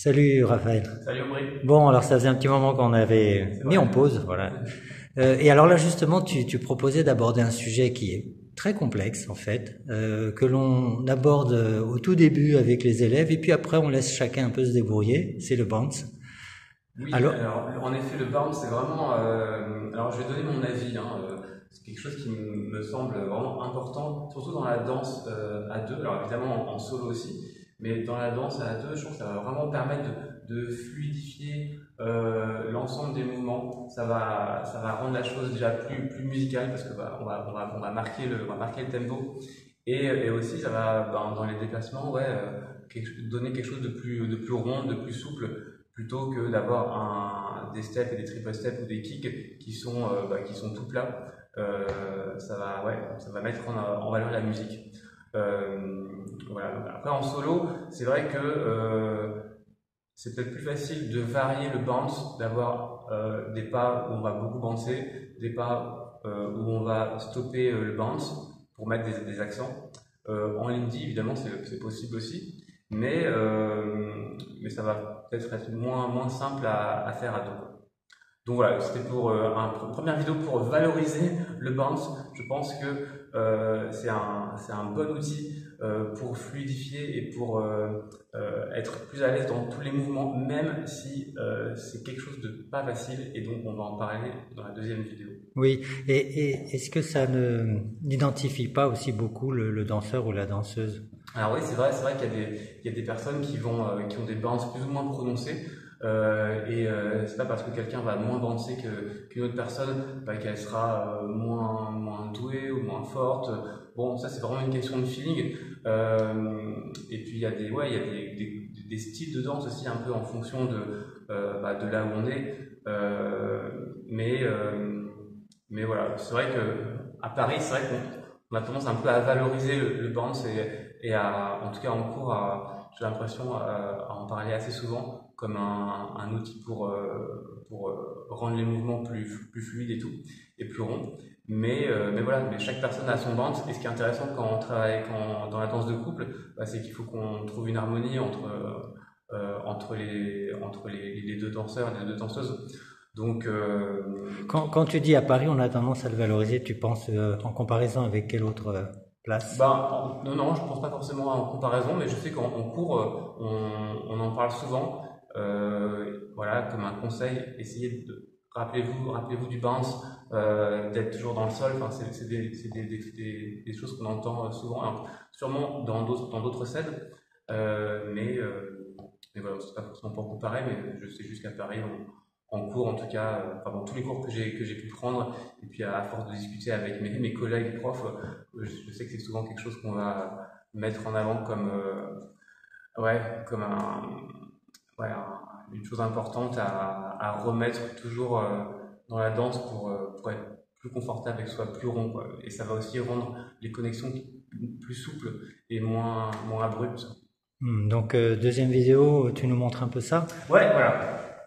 Salut Raphaël. Salut Aubry. Bon, alors ça faisait un petit moment qu'on avait mis en pause, voilà. Et alors là justement, tu proposais d'aborder un sujet qui est très complexe en fait, que l'on aborde au tout début avec les élèves et puis après on laisse chacun un peu se débrouiller. C'est le bounce. Oui, Alors, alors en effet, le bounce, c'est vraiment. Alors je vais donner mon avis. C'est quelque chose qui me semble vraiment important, surtout dans la danse à deux. Alors évidemment en solo aussi, mais dans la danse à deux, je trouve que ça va vraiment permettre de fluidifier l'ensemble des mouvements. Ça va rendre la chose déjà plus musicale parce que on va marquer le tempo. Et aussi, ça va, dans les déplacements, ouais, donner quelque chose de plus rond, de plus souple, plutôt que d'avoir des steps et des triple steps ou des kicks qui sont tout plats. Ça va mettre en valeur la musique. Voilà. Donc après, en solo, c'est vrai que c'est peut-être plus facile de varier le bounce, d'avoir des pas où on va beaucoup bouncer, des pas où on va stopper le bounce pour mettre des accents. En indie, évidemment, c'est possible aussi, mais ça va peut-être être moins simple à faire à deux. Donc voilà, c'était pour une première vidéo pour valoriser le bounce. Je pense que c'est un bon outil pour fluidifier et pour être plus à l'aise dans tous les mouvements, même si c'est quelque chose de pas facile. Et donc on va en parler dans la deuxième vidéo. oui. Et est-ce que ça ne n'identifie pas aussi beaucoup le danseur ou la danseuse? Alors oui, c'est vrai qu'il y a des personnes qui ont des bounces plus ou moins prononcés. C'est pas parce que quelqu'un va moins danser qu'une autre personne qu'elle sera moins douée ou moins forte. Bon, ça c'est vraiment une question de feeling. Et puis il y a des styles de danse aussi un peu en fonction de là où on est. Mais voilà, c'est vrai que à Paris, c'est vrai qu'on a tendance un peu à valoriser le bounce en tout cas en cours, j'ai l'impression à en parler assez souvent comme un outil pour rendre les mouvements plus fluides et tout, et plus ronds. Mais voilà, mais chaque personne a son bounce. Et ce qui est intéressant quand on travaille dans la danse de couple, c'est qu'il faut qu'on trouve une harmonie entre les deux danseurs et les deux danseuses. Donc, Quand tu dis à Paris, on a tendance à le valoriser, tu penses en comparaison avec quelle autre place? non, je pense pas forcément en comparaison, mais je sais qu'en cours, on en parle souvent. Voilà, comme un conseil, essayez rappelez-vous du bounce, d'être toujours dans le sol. Enfin, c'est des choses qu'on entend souvent, alors, sûrement dans d'autres scènes, mais voilà, c'est pas forcément pour comparer, mais je sais juste qu'à Paris, en cours, en tout cas, dans tous les cours que j'ai pu prendre, et puis à force de discuter avec mes collègues profs, je sais que c'est souvent quelque chose qu'on va mettre en avant comme une chose importante à remettre toujours dans la danse pour être plus confortable et que ce soit plus rond, quoi. Et ça va aussi rendre les connexions plus souples et moins abruptes. Donc deuxième vidéo, tu nous montres un peu ça? Ouais, voilà.